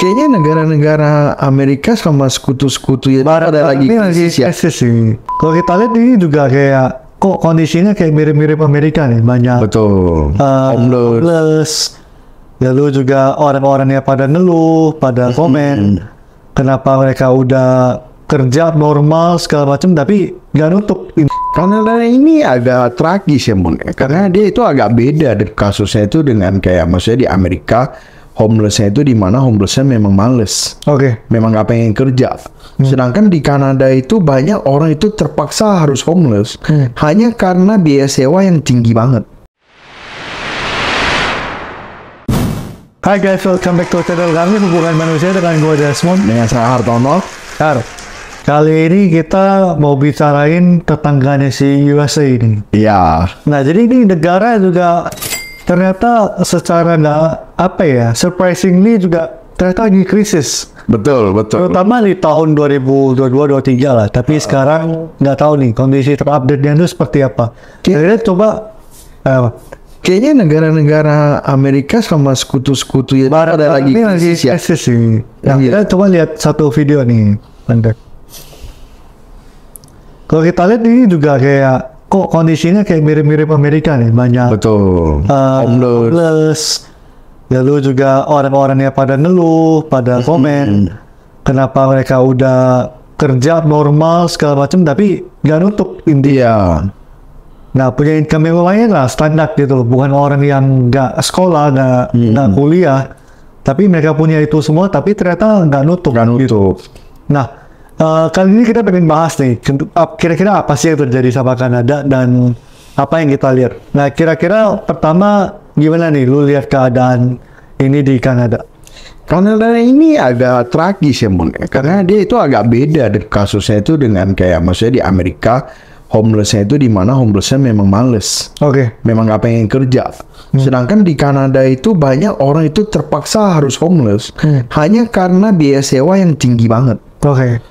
Kayaknya negara-negara Amerika sama sekutu-sekutu ya ada lagi ini lagi krisis sih. Kalau kita lihat ini juga kayak kok kondisinya kayak mirip-mirip Amerika nih, banyak betul homeless. Lalu juga orang-orangnya pada ngeluh, pada komen kenapa mereka udah kerja normal segala macam tapi nggak nutup. Karena ini agak tragis ya Mun, karena dia itu agak beda kasusnya itu dengan kayak maksudnya di Amerika homelessnya itu di mana homelessnya memang males, memang nggak pengen kerja. Sedangkan di Kanada itu banyak orang itu terpaksa harus homeless hanya karena biaya sewa yang tinggi banget. Hai guys, welcome back to channel kami Hubungan Manusia dengan gue Desmond, Dengan saya Hartono. Kali ini kita mau bicarain tetangganya si USA ini. Iya. Nah, jadi ini negara juga ternyata secara surprisingly juga ternyata lagi krisis. Betul. Terutama di tahun 2022-2023 lah. Tapi sekarang nggak tahu nih kondisi terupdate-nya itu seperti apa. Kita coba kayaknya negara-negara Amerika sama sekutu-sekutu ya ada lagi krisis sih. Kita coba lihat satu video nih, pendek. Kalau kita lihat ini juga kayak kok kondisinya kayak mirip-mirip Amerika nih, banyak homeless. Lalu juga orang-orangnya pada ngeluh, pada komen kenapa mereka udah kerja normal segala macam tapi nggak nutup intinya. Nah, punya income yang lumayan lah, standar gitu loh, bukan orang yang nggak sekolah, nggak kuliah, tapi mereka punya itu semua tapi ternyata nggak nutup. Gitu. Nah, kali ini kita pengen bahas nih, kira-kira apa sih yang terjadi sama Kanada dan apa yang kita lihat. Nah, kira-kira pertama gimana nih lu lihat keadaan ini di Kanada? Kanada ini agak tragis ya Mun, karena dia itu agak beda kasusnya itu dengan kayak maksudnya di Amerika homelessnya itu di mana homelessnya memang males, memang nggak pengen kerja. Sedangkan di Kanada itu banyak orang itu terpaksa harus homeless hanya karena biaya sewa yang tinggi banget.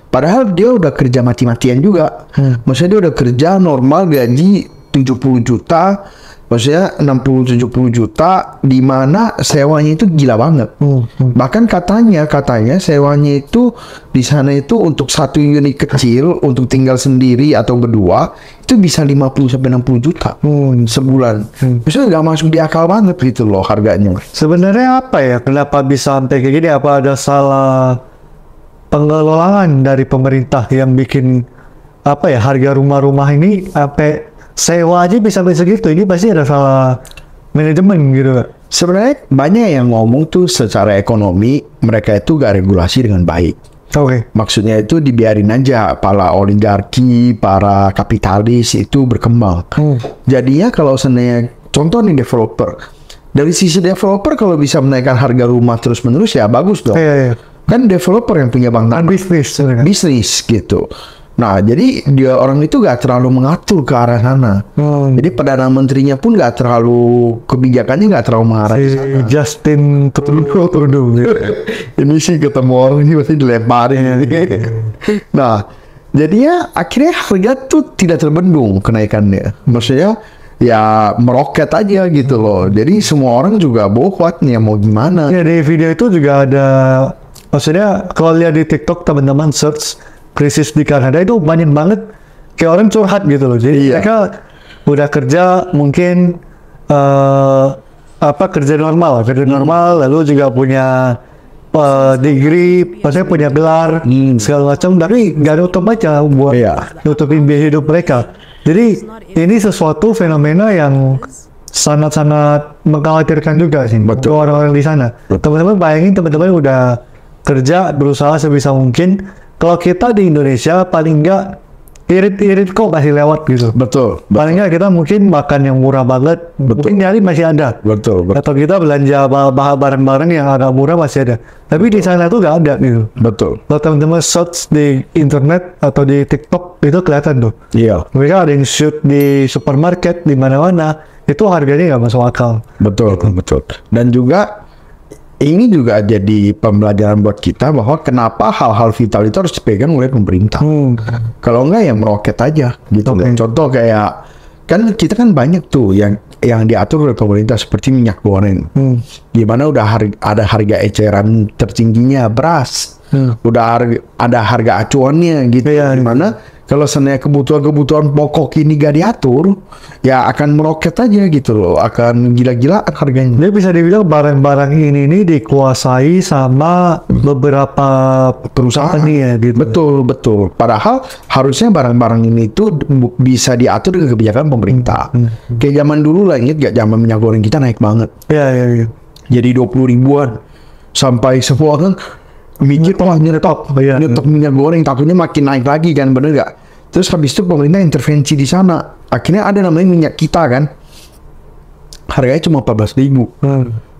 Padahal dia udah kerja mati-matian juga. Maksudnya dia udah kerja normal gaji 70 juta, maksudnya 60-70 juta, di mana sewanya itu gila banget. Bahkan katanya sewanya itu di sana itu untuk satu unit kecil untuk tinggal sendiri atau berdua itu bisa 50-60 juta sebulan. Maksudnya nggak masuk di akal banget gitu loh harganya. Sebenarnya apa ya? Kenapa bisa sampai kayak gini? Apa ada salah pengelolaan dari pemerintah yang bikin harga rumah-rumah ini sampai sewa aja bisa segitu? Ini pasti ada salah manajemen gitu. Sebenarnya banyak yang ngomong tuh secara ekonomi mereka itu gak regulasi dengan baik. Maksudnya itu dibiarin aja para oligarki, para kapitalis itu berkembang. Jadinya kalau seandainya contoh nih developer, dari sisi developer kalau bisa menaikkan harga rumah terus-menerus ya bagus dong. Kan developer yang punya bank bisnis gitu. Nah, jadi dia orang itu gak terlalu mengatur ke arah sana. Jadi Perdana Menterinya pun gak terlalu, kebijakannya gak terlalu mengarah ke sana. Justin Trudeau. Ini sih ketemu orang ini pasti dilemparin. Nah, jadinya akhirnya harga tuh tidak terbendung kenaikannya. Maksudnya ya meroket aja gitu loh. Jadi semua orang juga bohwat nih mau gimana. Ya, di video itu juga ada, maksudnya kalau lihat di TikTok teman-teman search krisis di Kanada itu banyak banget kayak orang curhat gitu loh. Jadi mereka udah kerja mungkin kerja normal lalu juga punya degree, maksudnya punya gelar segala macam, tapi nggak nutup aja buat nutupin biaya hidup mereka. Jadi ini sesuatu fenomena yang sangat-sangat mengkhawatirkan juga sih untuk orang-orang di sana. Teman-teman bayangin, teman-teman udah kerja berusaha sebisa mungkin. Kalau kita di Indonesia paling nggak irit-irit kok masih lewat gitu. Betul. Paling nggak kita mungkin makan yang murah banget, mungkin nyari masih ada. Atau kita belanja barang-barang yang agak murah masih ada. Tapi di sana tuh nggak ada gitu. Kalau teman-teman search di internet atau di TikTok itu kelihatan tuh. Mereka ada yang shoot di supermarket di mana-mana, itu harganya nggak masuk akal. Betul. Dan juga ini juga jadi pembelajaran buat kita bahwa kenapa hal-hal vital itu harus dipegang oleh pemerintah. Kalau enggak ya meroket aja gitu. Contoh kayak kan kita kan banyak tuh yang yang diatur oleh pemerintah seperti minyak goreng, gimana udah ada harga eceran tertingginya beras, udah ada harga acuannya gitu, gimana kalau sebenarnya kebutuhan pokok ini gak diatur, ya akan meroket aja gitu loh, akan gila-gilaan harganya. Jadi bisa dibilang barang-barang ini dikuasai sama beberapa perusahaan ya gitu. Betul. Padahal harusnya barang-barang ini tuh bisa diatur dengan kebijakan pemerintah. Kayak zaman dulu lah, inget gak zaman minyak goreng kita naik banget. Iya. Jadi 20 ribuan sampai semua kan mikir nyetop minyak goreng, takutnya makin naik lagi kan, bener gak? Terus habis itu pemerintah intervensi di sana, akhirnya ada namanya minyak kita kan, harganya cuma 14 ribu.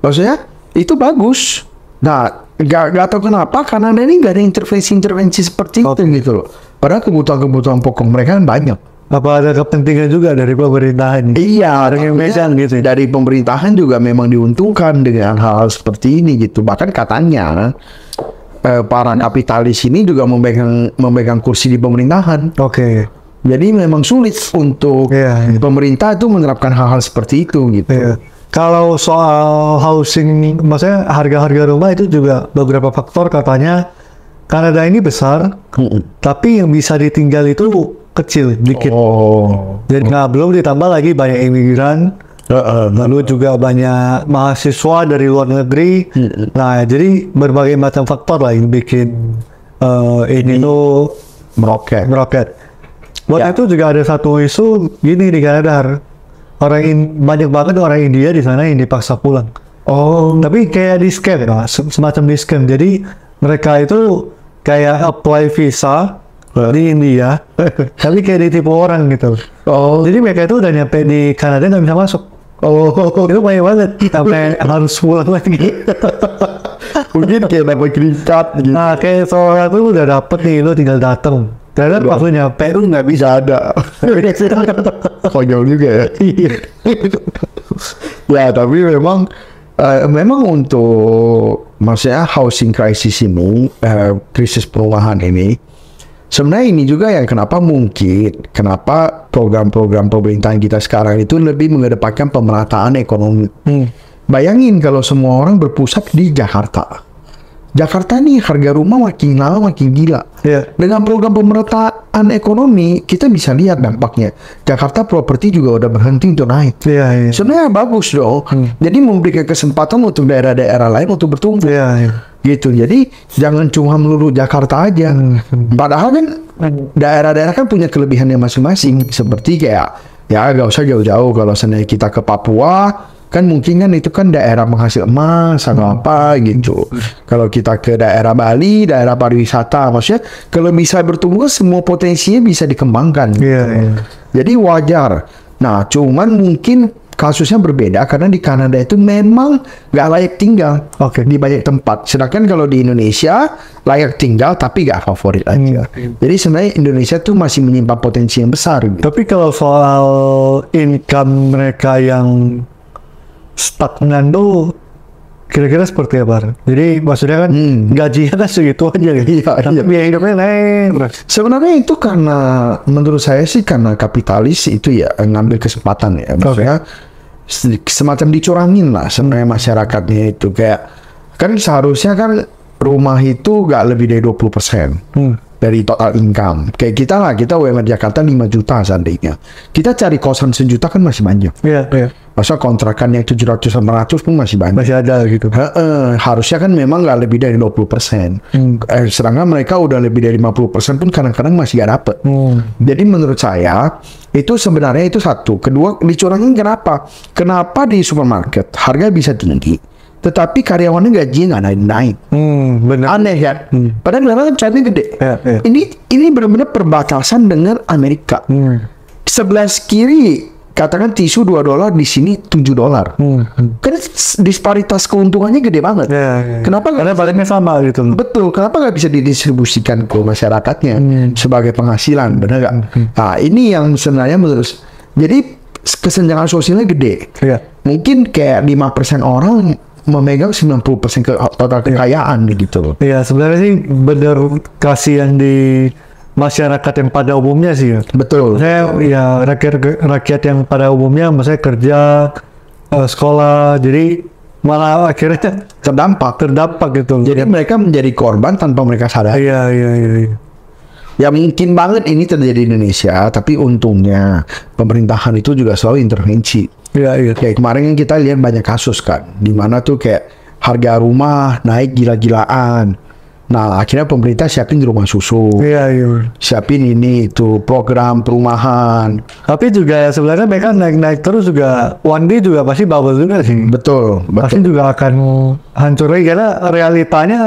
Maksudnya itu bagus. Nah, gak tahu kenapa karena ini gak ada intervensi seperti itu gitu loh. Padahal kebutuhan pokok mereka kan banyak. Apa ada kepentingan juga dari pemerintahan? Iya, gitu. Dari pemerintahan juga memang diuntungkan dengan hal seperti ini gitu. Bahkan katanya para kapitalis ini juga memegang kursi di pemerintahan. Oke. Jadi memang sulit untuk pemerintah itu menerapkan hal-hal seperti itu gitu. Kalau soal housing, maksudnya harga-harga rumah itu juga beberapa faktor katanya. Kanada ini besar, tapi yang bisa ditinggal itu kecil, dikit. Jadi belum ditambah lagi banyak imigran. Lalu juga banyak mahasiswa dari luar negeri. Nah, jadi berbagai macam faktor lah yang bikin ini tuh meroket. Buat itu juga ada satu isu gini di Kanada, banyak banget orang India di sana yang dipaksa pulang. Tapi kayak di scam, semacam di scam. Jadi mereka itu kayak apply visa di India, tapi kayak ditipu orang gitu. Jadi mereka itu udah nyampe di Kanada nggak bisa masuk. Itu banyak banget, sampai harus pulang lagi. Mungkin kayak dapat green card gitu. Nah, kayak seorang tuh udah dapet nih, lu tinggal datang. Karena pas lu nyampe, lu nggak bisa ada. Konyol juga ya. Ya, tapi memang untuk maksudnya housing crisis ini, krisis perumahan ini, sebenarnya ini juga yang kenapa program-program pemerintahan kita sekarang itu lebih mengedepankan pemerataan ekonomi. Bayangin kalau semua orang berpusat di Jakarta. Jakarta nih harga rumah makin lama makin gila. Dengan program pemerataan ekonomi kita bisa lihat dampaknya. Jakarta properti juga udah berhenti untuk naik. Sebenarnya bagus dong. Jadi memberikan kesempatan untuk daerah-daerah lain untuk bertumbuh. Gitu. Jadi jangan cuma melulu Jakarta aja. Padahal kan daerah-daerah kan punya kelebihannya masing-masing. Seperti kayak ya gak usah jauh-jauh kalau seandainya kita ke Papua. Kan mungkin kan itu kan daerah penghasil emas atau apa gitu. Kalau kita ke daerah Bali, daerah pariwisata, maksudnya kalau bisa bertumbuh semua potensinya bisa dikembangkan. Jadi wajar. Nah, cuman mungkin kasusnya berbeda karena di Kanada itu memang nggak layak tinggal di banyak tempat. Sedangkan kalau di Indonesia layak tinggal tapi nggak favorit aja. Jadi sebenarnya Indonesia tuh masih menyimpan potensi yang besar. Gitu. Tapi kalau soal income mereka yang stagnan tuh kira-kira seperti apa? Jadi maksudnya kan gajinya kan segitu aja gitu. Tapi biaya hidupnya naik. Sebenarnya itu karena menurut saya sih karena kapitalis itu ya ngambil kesempatan ya. Maksudnya semacam dicurangin lah sebenarnya masyarakatnya itu kayak kan seharusnya kan rumah itu gak lebih dari 20% dari total income. Kayak kita UMR Jakarta 5 juta seandainya. Kita cari kosan sejuta kan masih banyak. Masa kontrakan yang 700-800 pun masih banyak. Masih ada gitu. Harusnya kan memang nggak lebih dari 20%. Sedangkan mereka udah lebih dari 50% pun kadang-kadang masih nggak dapet. Jadi menurut saya itu sebenarnya itu satu. Kedua dicurangin kenapa? Kenapa di supermarket harga bisa tinggi, tetapi karyawannya gajinya nggak naik. Benar. Aneh ya. Padahal memang charge-nya gede. Ini benar-benar perbatasan dengan Amerika. Sebelah kiri katakan tisu $2, di sini $7. Kan disparitas keuntungannya gede banget. Kenapa? Karena baliknya sama gitu. Betul. Kenapa nggak bisa didistribusikan ke masyarakatnya sebagai penghasilan? Benar nggak? Nah, ini yang sebenarnya menurut. Jadi kesenjangan sosialnya gede. Mungkin kayak 5% orang memegang 90% total kekayaan gitu. Iya, sebenarnya sih benar kasihan di masyarakat yang pada umumnya sih ya. Betul. Saya ya rakyat yang pada umumnya, maksudnya kerja, sekolah, jadi malah akhirnya terdampak gitu. Jadi mereka menjadi korban tanpa mereka sadar. Iya. Ya mungkin banget ini terjadi di Indonesia, tapi untungnya pemerintahan itu juga selalu intervensi. Iya. Kayak kemarin yang kita lihat banyak kasus kan, di mana tuh kayak harga rumah naik gila-gilaan. Nah akhirnya pemerintah siapin rumah susun, siapin ini itu program perumahan. Tapi juga sebenarnya mereka naik terus juga, one day juga pasti bubble juga sih. Betul. Pasti juga akan hancur lagi karena realitanya.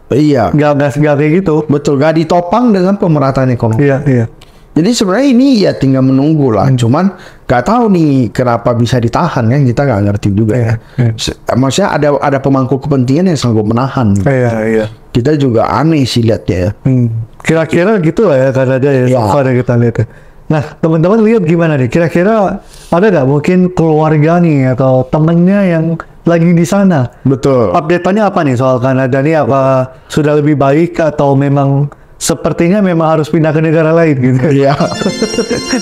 Iya. Gak kayak gitu. Betul, gak ditopang dengan pemerataan ekonomi. Iya. Jadi sebenarnya ini ya tinggal menunggu lah. Cuman gak tahu nih kenapa bisa ditahan kan, kita gak ngerti juga ya. Maksudnya ada pemangku kepentingan yang sanggup menahan. Iya. Kita juga aneh sih lihatnya ya. Kira-kira gitu lah ya Kanada ya. Pada kita lihat. Nah teman-teman lihat gimana nih? Kira-kira ada nggak mungkin keluarga nih atau temennya yang lagi di sana? Betul. Update-nya apa nih soal Kanada nih? Apa sudah lebih baik atau memang sepertinya memang harus pindah ke negara lain gitu? Iya.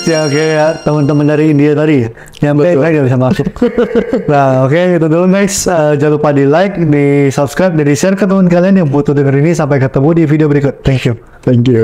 Ya kayak teman-teman dari India tadi yang baik bisa masuk. Nah oke, itu dulu guys. Jangan lupa di like, di subscribe, dan di share ke teman kalian yang butuh denger ini. Sampai ketemu di video berikut. Thank you.